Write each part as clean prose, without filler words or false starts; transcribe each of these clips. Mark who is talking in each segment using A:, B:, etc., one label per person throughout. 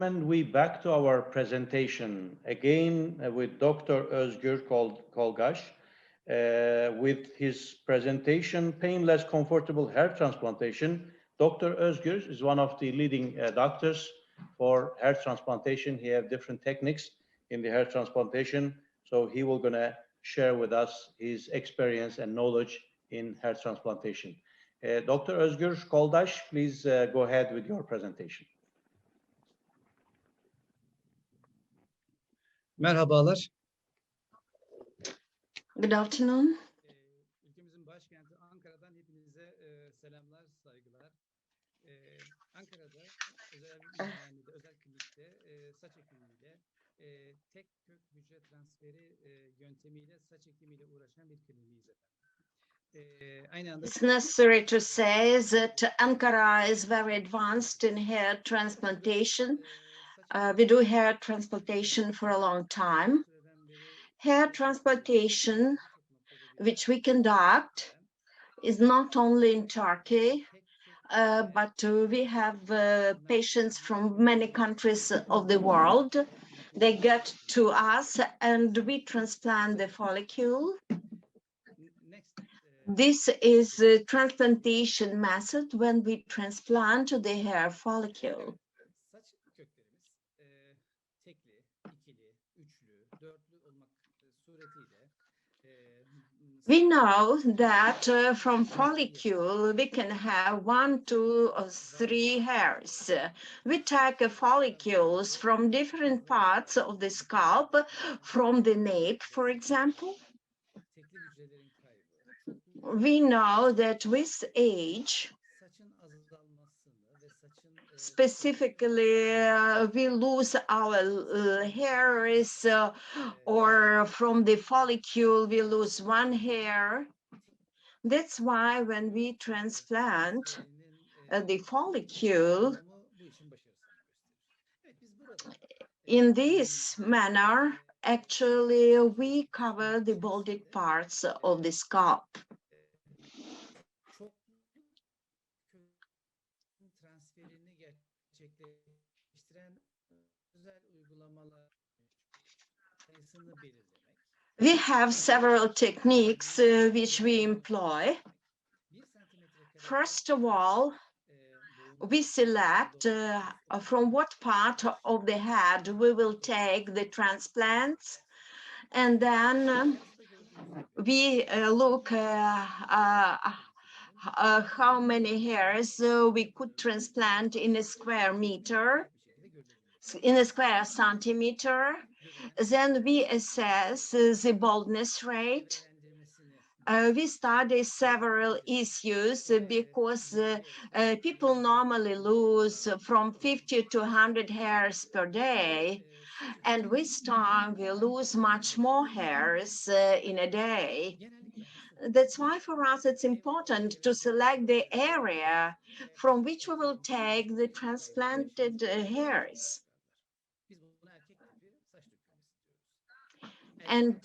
A: And we back to our presentation again with Dr. Ozgur Kolgas with his presentation, Painless Comfortable Hair Transplantation. Dr. Ozgur is one of the leading doctors for hair transplantation. He has different techniques in the hair transplantation. So he will gonna share with us his experience and knowledge in hair transplantation. Dr. Ozgur Koldas, please go ahead with your presentation.
B: Merhabalar.
C: Good afternoon.
B: Ülkemizin başkenti Ankara'dan hepinize selamlar, saygılar. Ankara'da özel muayenede, özel klinikte saç ekimiyle tek kök hücre transferi yöntemiyle saç ekimiyle uğraşan bir kliniğiz efendim.
C: It's necessary to say that Ankara is very advanced in hair transplantation. We do hair transplantation for a long time. Hair transplantation, which we conduct, is not only in Turkey, but we have patients from many countries of the world. They get to us and we transplant the follicle. This is a transplantation method when we transplant the hair follicle. We know that from follicle we can have 1, 2, or 3 hairs. We take follicles from different parts of the scalp, from the nape, for example. We know that with age, specifically, we lose our hairs, or from the follicle, we lose 1 hair. That's why when we transplant the follicle, in this manner, actually, we cover the balded parts of the scalp. We have several techniques which we employ. First of all, we select from what part of the head we will take the transplants, and then we look how many hairs we could transplant in a square meter, in a square centimeter. Then we assess the baldness rate. We study several issues because people normally lose from 50 to 100 hairs per day. And with time, we lose much more hairs in a day. That's why for us it's important to select the area from which we will take the transplanted hairs. And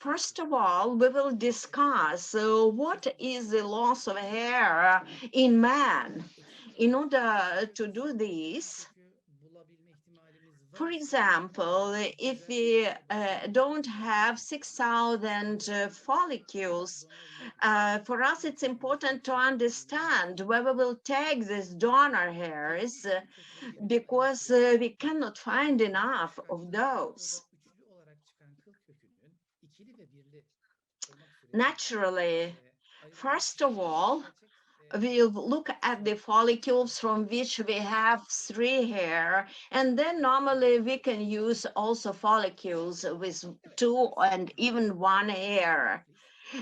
C: first of all, we will discuss what is the loss of hair in man. In order to do this, for example, if we don't have 6,000 follicles, for us it's important to understand where we will take these donor hairs because we cannot find enough of those. Naturally, first of all, we'll look at the follicles from which we have 3 hair, and then normally we can use also follicles with 2 and even 1 hair.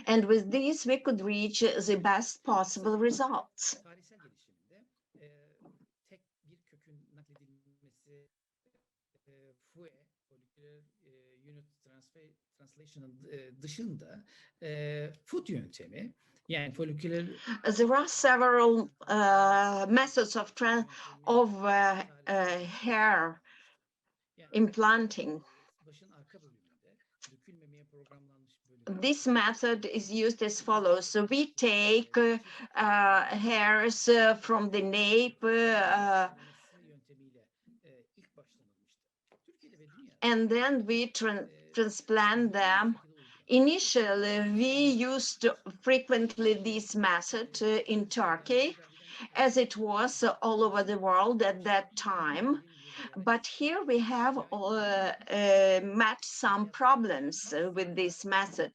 C: And with this, we could reach the best possible results.
B: Dışında foot yöntemi, yani follicular.
C: There are several methods of hair implanting. This method is used as follows. So we take hairs from the nape and then we transplant them. Initially, we used frequently this method in Turkey, as it was all over the world at that time. But here we have met some problems with this method.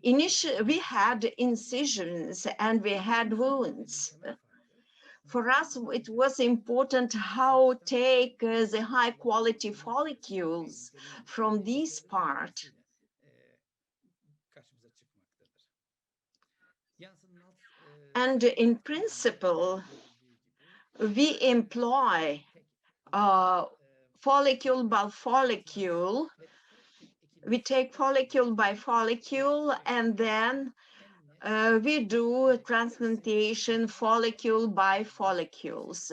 C: Initially, we had incisions and we had wounds. For us, it was important how take the high quality follicles from this part. And in principle, we employ follicle by follicle. We take follicle by follicle, and then we do transplantation follicle by follicles.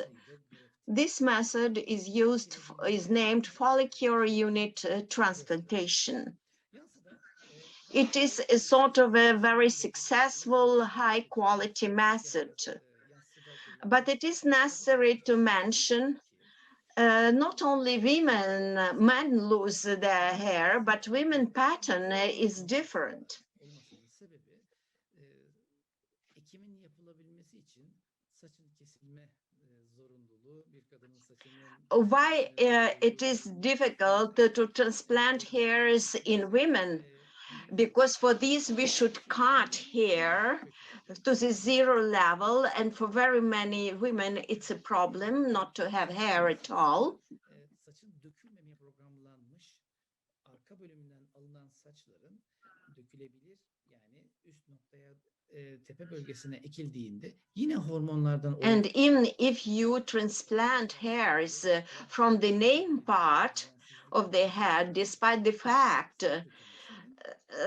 C: This method is named follicular unit transplantation. It is a sort of a very successful, high quality method. But it is necessary to mention not only men lose their hair, but women pattern is different. Why it is difficult to transplant hairs in women? Because for this we should cut hair to the zero level, and for very many women it's a problem not to have hair at all. And even if you transplant hairs from the nape part of the head, despite the fact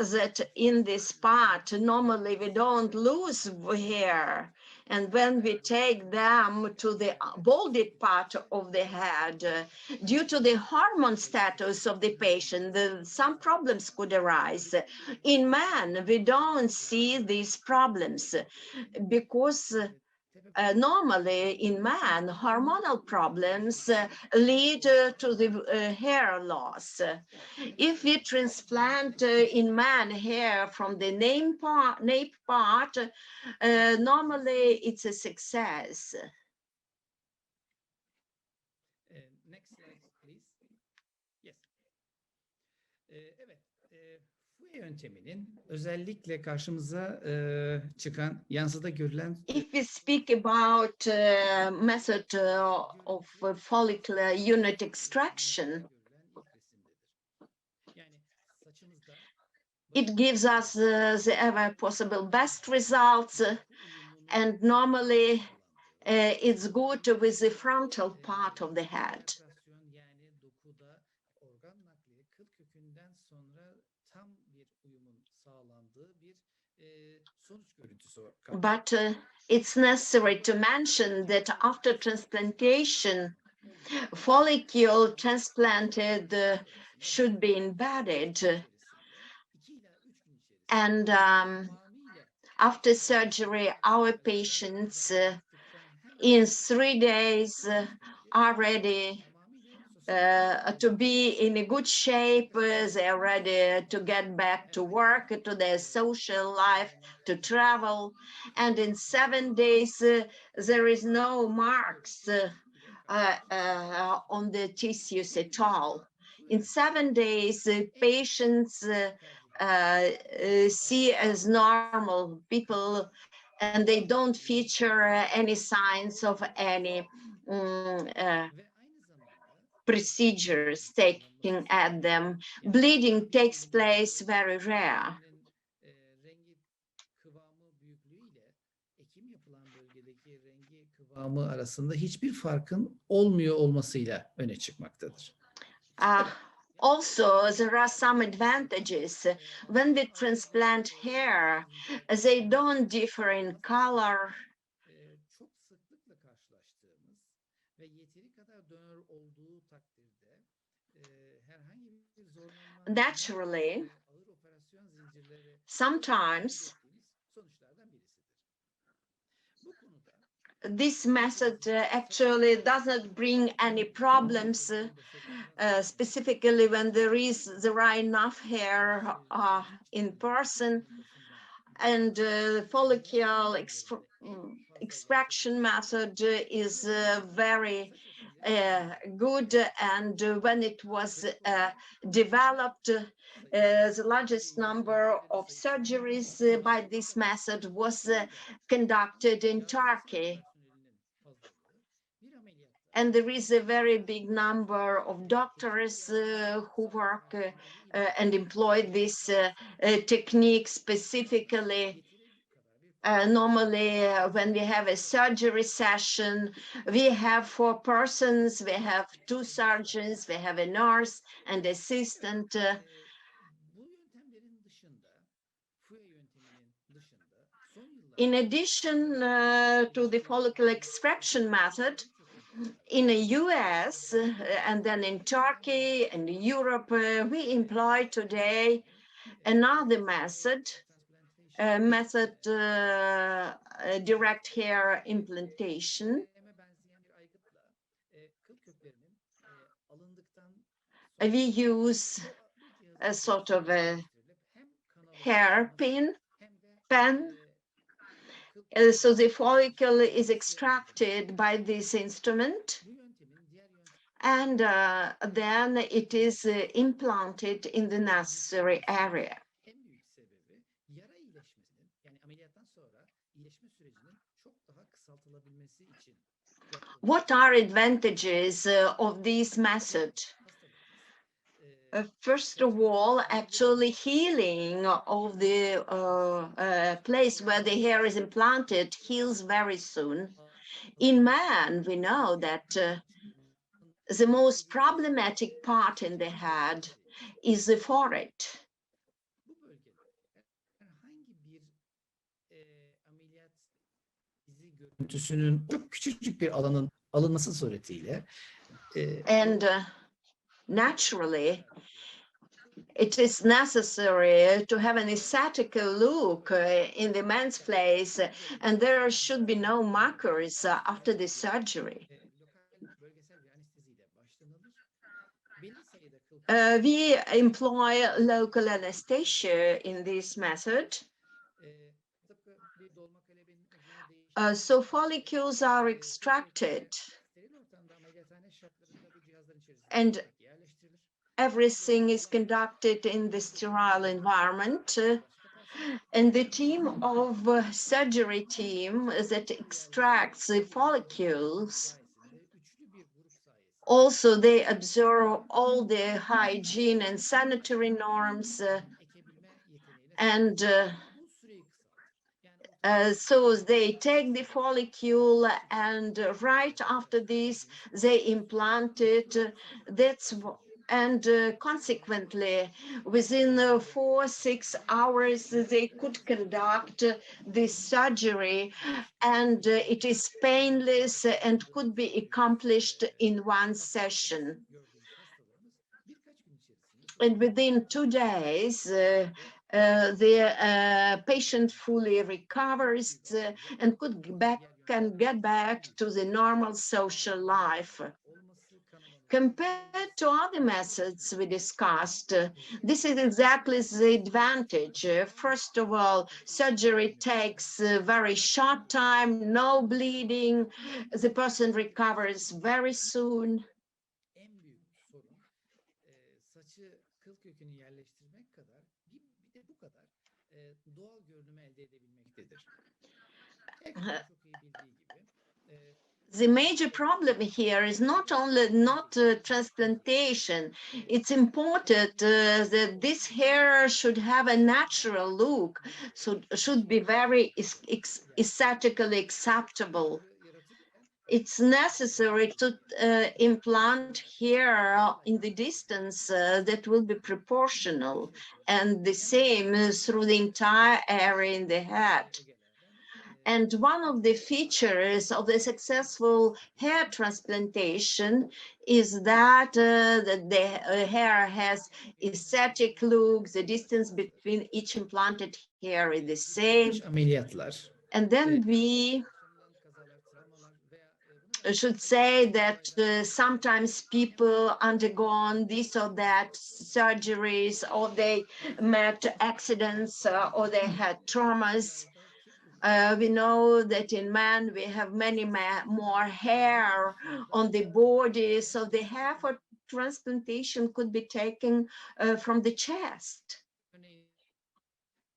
C: that in this part normally we don't lose hair, and when we take them to the balded part of the head, due to the hormone status of the patient, some problems could arise. In men, we don't see these problems because normally in man, hormonal problems lead to the hair loss. If we transplant in man hair from the nape part, normally it's a success.
B: Next slide, please. Yes. Evet, FUE yönteminin özellikle karşımıza çıkan, yansıda görülen.
C: If we speak about method of follicular unit extraction, it gives us the ever possible best results, and normally it's good with the frontal part of the head. But it's necessary to mention that after transplantation, follicle transplanted should be embedded, and after surgery, our patients in 3 days are ready to be in a good shape. They're ready to get back to work, to their social life, to travel. And in 7 days, there is no marks on the tissues at all. In 7 days, patients see as normal people, and they don't feature any signs of any procedures taken at them. Bleeding takes place very rare.
B: Kıvamı arasında hiçbir farkın olmuyor olmasıyla öne çıkmaktadır.
C: Also, there are some advantages. When we transplant hair, they don't differ in color.
B: Çok sıklıkla karşılaştığımız ve yeteri kadar donör olduğu takdirde herhangi bir zorlanma,
C: Naturally,
B: ağır operasyon zincirleri
C: sometimes
B: sonuçlardan birisidir. Bu konuda
C: this method actually does not bring any problems, specifically when there are enough hair in person, and follicle extraction method is very good, and when it was developed, the largest number of surgeries by this method was conducted in Turkey. And there is a very big number of doctors who work and employ this technique specifically. Normally, when we have a surgery session, we have 4 persons, we have 2 surgeons, we have a nurse and assistant. In addition to the follicle extraction method, in the US and then in Turkey and Europe, we employ today another method, direct hair implantation. We use a sort of a hairpin pen. So the follicle is extracted by this instrument, and then it is implanted in the necessary area. What are advantages of this method? First of all, actually healing of the place where the hair is implanted heals very soon. In man, we know that the most problematic part in the head is the forehead.
B: Görüntüsünün çok küçücük bir alanın alınması suretiyle
C: and naturally it is necessary to have an aesthetical look in the man's face, and there should be no markers after the surgery. We employ local anesthesia in this method. So follicles are extracted and everything is conducted in the sterile environment. And the team of surgery team that extracts the follicles, also they observe all the hygiene and sanitary norms, and so they take the follicle, and right after this they implant it. And consequently, within 4-6 hours, they could conduct this surgery, and it is painless and could be accomplished in one session. And within 2 days, the patient fully recovers and could get back to the normal social life. Compared to other methods we discussed, this is exactly the advantage. First of all, surgery takes a very short time, no bleeding, the person recovers very soon. The major problem here is not transplantation. It's important that this hair should have a natural look, so should be very aesthetically acceptable. It's necessary to implant hair in the distance that will be proportional, and the same through the entire area in the head. And one of the features of the successful hair transplantation is that the hair has aesthetic look, the distance between each implanted hair is the same.
B: ameliyatlar
C: And then we should say that sometimes people undergone this or that surgeries, or they met accidents, or they had traumas. We know that in men we have many more hair on the body, so the hair for transplantation could be taken from the chest.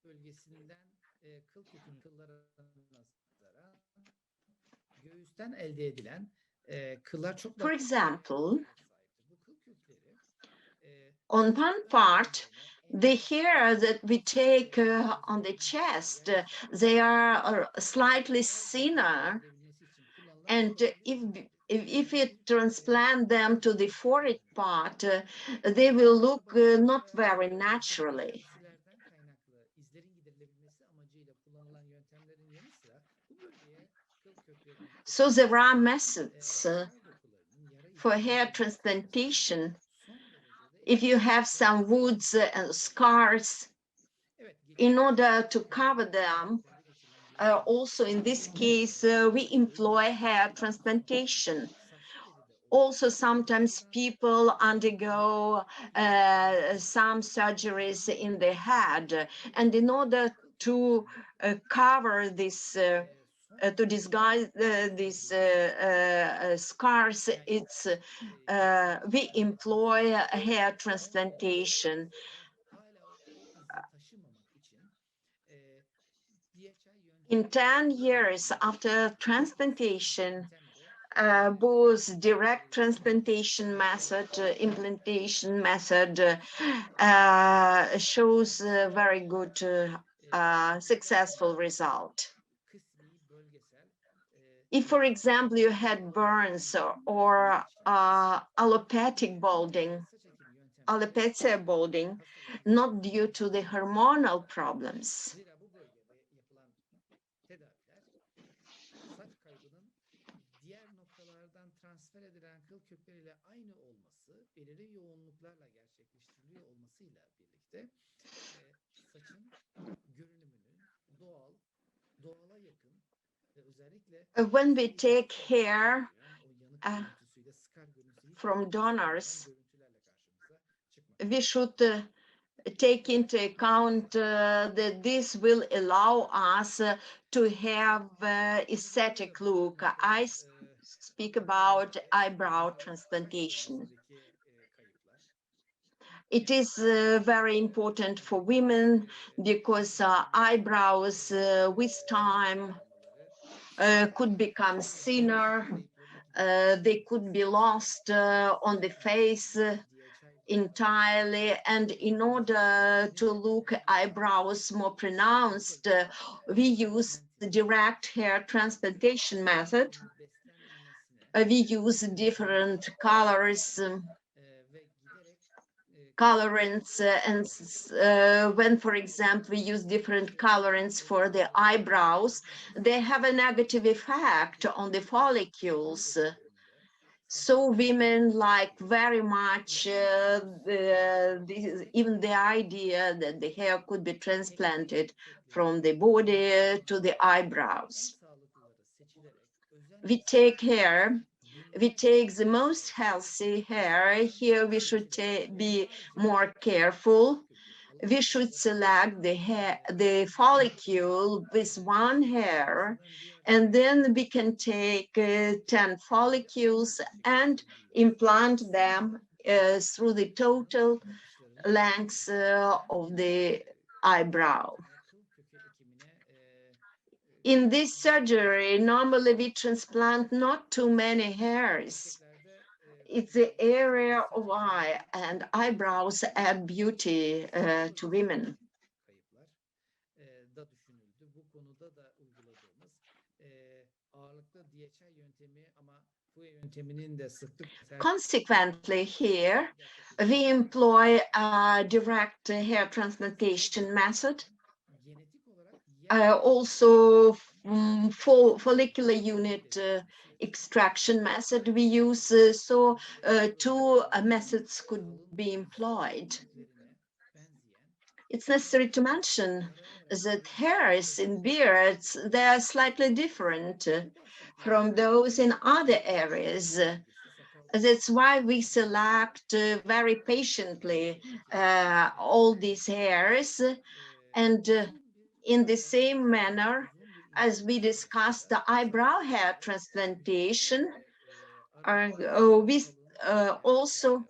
B: Bölgesinden kıl kökünün kıllara nazaran göğüsten elde edilen kıllar çok
C: For
B: daha
C: example,
B: bu kıl kökleri
C: on one part, the hair that we take on the chest, they are slightly thinner, and if you transplant them to the forehead part, they will look not very naturally.
B: kisilerden kaynaklı izlerin giderilebilmesi amacıyla kullanılan yöntemlerin yanı sıra bu bölgeye kıl köklerinin
C: So there are methods
B: yara dokularının yara
C: for
B: izlerinin
C: hair
B: son
C: transplantation.
B: derecede
C: If you have some wounds and scars, in order to cover them, also in this case, we employ hair transplantation. Also, sometimes people undergo some surgeries in the head, and in order to cover this, to disguise these scars, we employ hair transplantation. In 10 years after transplantation, both direct transplantation method, implantation method shows a very good, successful result. If, for example, you had burns or allopathic balding, alopecia balding, not due to the hormonal problems,
B: saç kaybının diğer noktalardan transfer edilen kıl kökleriyle aynı olması, belirli yoğunluklarla gerçekleştiriliyor olmasıyla birlikte saçın görünümünün doğala yakın ve özellikle
C: when we take hair from donors, we should take into account that this will allow us to have aesthetic look. I speak about eyebrow transplantation. It is very important for women because eyebrows with time could become thinner. They could be lost on the face entirely, and in order to look eyebrows more pronounced, we use the direct hair transplantation method. We use different colors, colorants, and when, for example, we use different colorants for the eyebrows, they have a negative effect on the follicles. So women like very much even the idea that the hair could be transplanted from the body to the eyebrows. We take hair, we take the most healthy hair. Here we should be more careful. We should select the follicle with one hair, and then we can take 10 follicles and implant them through the total length of the eyebrow. In this surgery, normally we transplant not too many hairs. It's the area of eye, and eyebrows add beauty to women. Consequently, here we employ a direct hair transplantation method. Also, follicular unit extraction method we use, so two methods could be employed. It's necessary to mention that hairs in beards, they are slightly different from those in other areas. That's why we select very patiently all these hairs, and in the same manner as we discussed the eyebrow hair transplantation, we also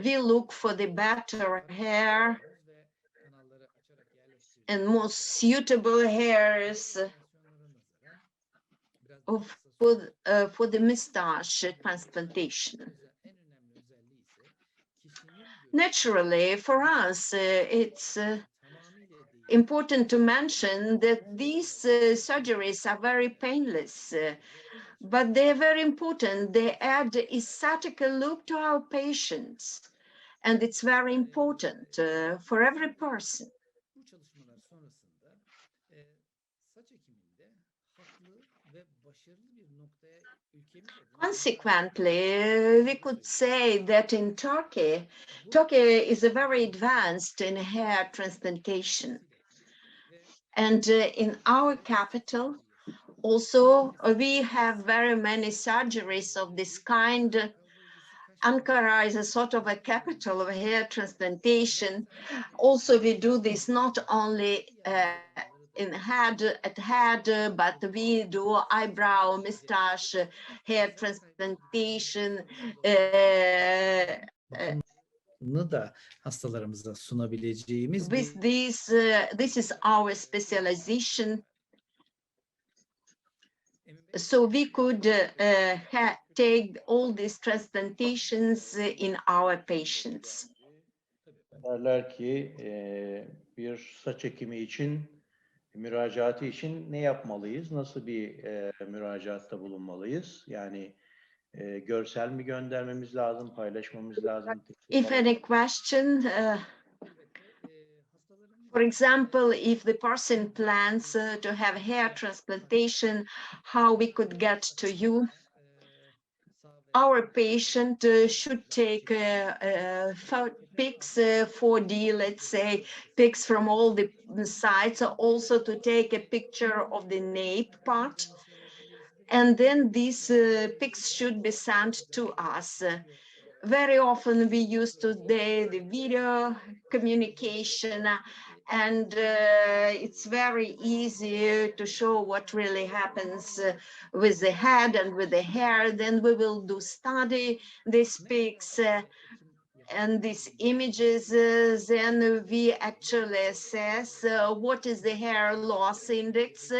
C: we look for the better hair and more suitable hairs for the mustache transplantation. Naturally, for us, it's important to mention that these surgeries are very painless, but they're very important. They add aesthetical look to our patients, and it's very important for every person. Consequently, we could say that in Turkey, Turkey is very advanced in hair transplantation. And in our capital, also, we have very many surgeries of this kind. Ankara is a sort of a capital of hair transplantation. Also, we do this not only at head, but we do eyebrow, mustache, hair transplantation.
B: Da hastalarımıza sunabileceğimiz
C: With this is our specialization. So we could take all these transplantations in our patients.
A: Derler ki bir saç ekimi için, müracaatı için ne yapmalıyız? Nasıl bir müracaatta bulunmalıyız? Yani görsel mi göndermemiz lazım, paylaşmamız lazım?
C: If any question, for example, if the person plans to have hair transplantation, how we could get to you? Our patient should take pics 4D, let's say, pics from all the sides, also to take a picture of the nape part. And then these pics should be sent to us. Very often we use today the video communication, and it's very easy to show what really happens with the head and with the hair. Then we will do study these pics and these images. Then we actually assess what is the hair loss index,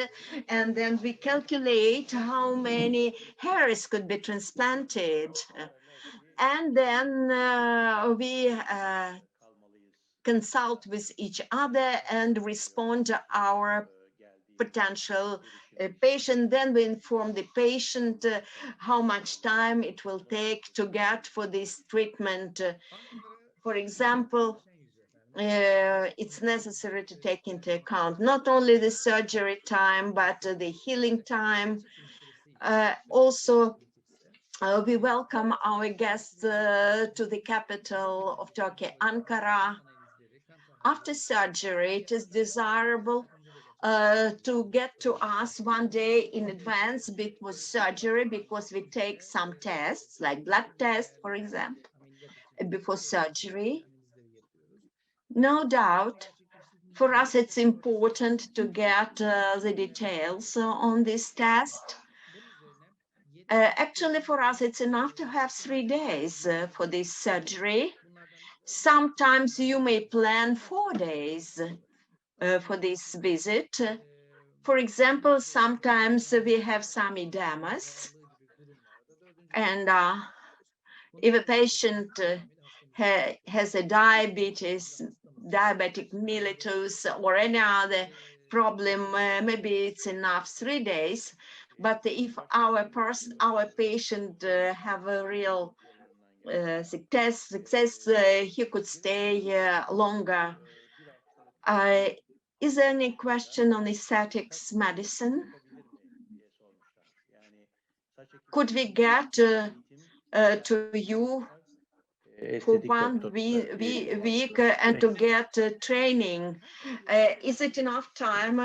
C: and then we calculate how many hairs could be transplanted. And then we consult with each other and respond to our potential patient. Then we inform the patient how much time it will take to get for this treatment. For example, it's necessary to take into account not only the surgery time, but the healing time. Also, we welcome our guests to the capital of Turkey, Ankara. After surgery, it is desirable to get to us one day in advance before surgery, because we take some tests, like blood tests, for example, before surgery. No doubt, for us, it's important to get the details on this test. Actually, for us, it's enough to have 3 days for this surgery. Sometimes you may plan 4 days for this visit. For example, sometimes we have some edemas, and if a patient has a diabetic mellitus, or any other problem, maybe it's enough 3 days. But if our patient have a real success, he could stay longer. Is there any question on aesthetics medicine? Could we get to you for
A: estetik
C: 1
A: doktorlar diyelim.
C: week and to get training. Is it enough time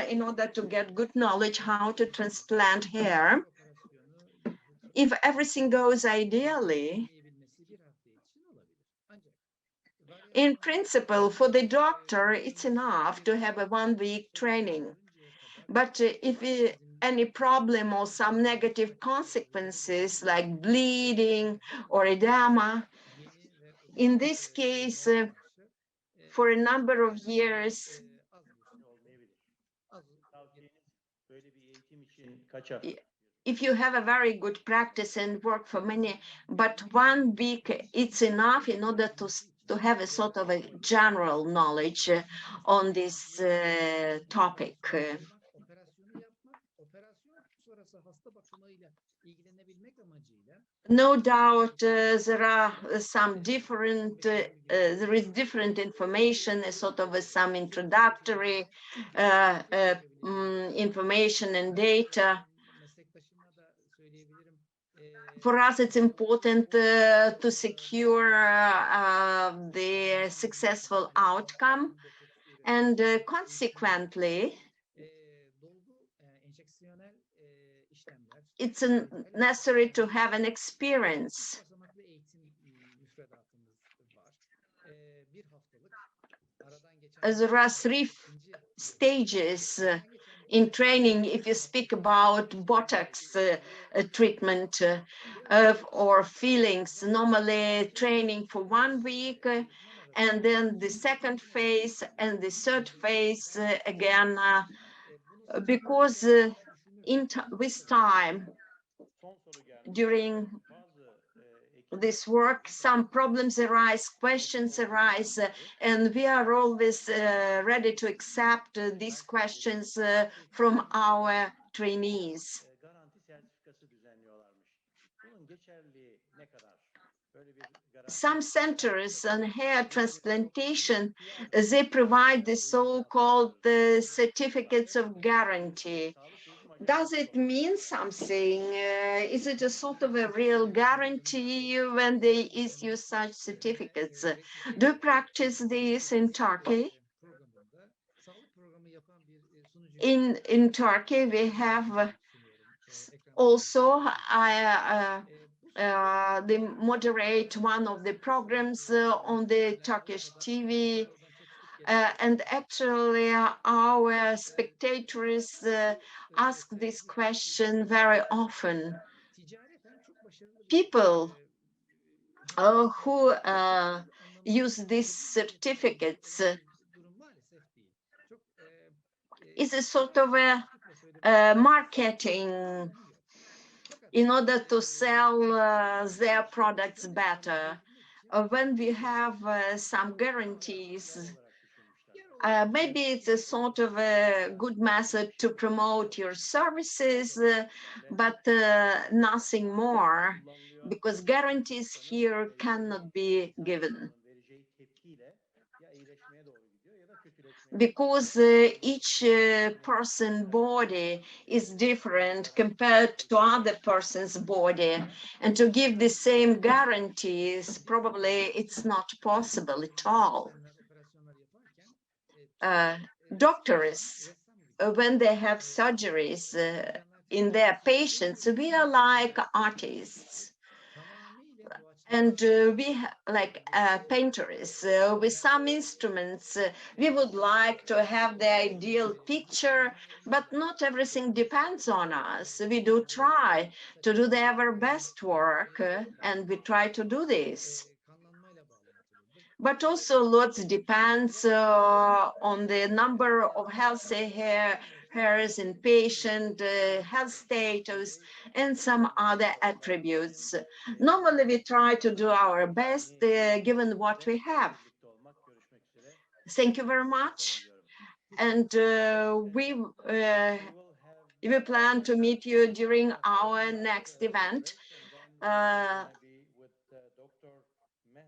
C: in order to get good knowledge how to transplant hair? If everything goes ideally, in principle, for the doctor, it's enough to have a 1 week training. But if any problem or some negative consequences like bleeding or edema, in this case, for a number of years, if you have a very good practice and work for many, but 1 week, it's enough in order to have a sort of a general knowledge on this topic. No doubt there are some different, there is different information, a sort of some introductory information and data. For us, it's important to secure the successful outcome, and consequently, it's necessary to have an experience. There are 3 stages in training. If you speak about Botox treatment or fillings, normally training for 1 week, and then the second phase and the third phase again, because with time, during this work, some problems arise, questions arise, and we are always ready to accept these questions from our trainees. Some centers on hair transplantation, they provide the so-called certificates of guarantee. Does it mean something? Is it a sort of a real guarantee when they issue such certificates? Do you practice this in Turkey? In Turkey, we have also they moderate one of the programs on the Turkish TV. And actually, our spectators ask this question very often. People who use these certificates is a sort of a marketing in order to sell their products better. When we have some guarantees, maybe it's a sort of a good method to promote your services, but nothing more, because guarantees here cannot be given. Because each person's body is different compared to other person's body, and to give the same guarantees, probably it's not possible at all. Doctors, when they have surgeries in their patients, we are like artists. And we like painters with some instruments. We would like to have the ideal picture, but not everything depends on us. We do try to do the ever best work, and we try to do this. But also lots depends on the number of healthy hairs in patient, health status, and some other attributes. Normally, we try to do our best given what we have. Thank you very much. And we plan to meet you during our next event.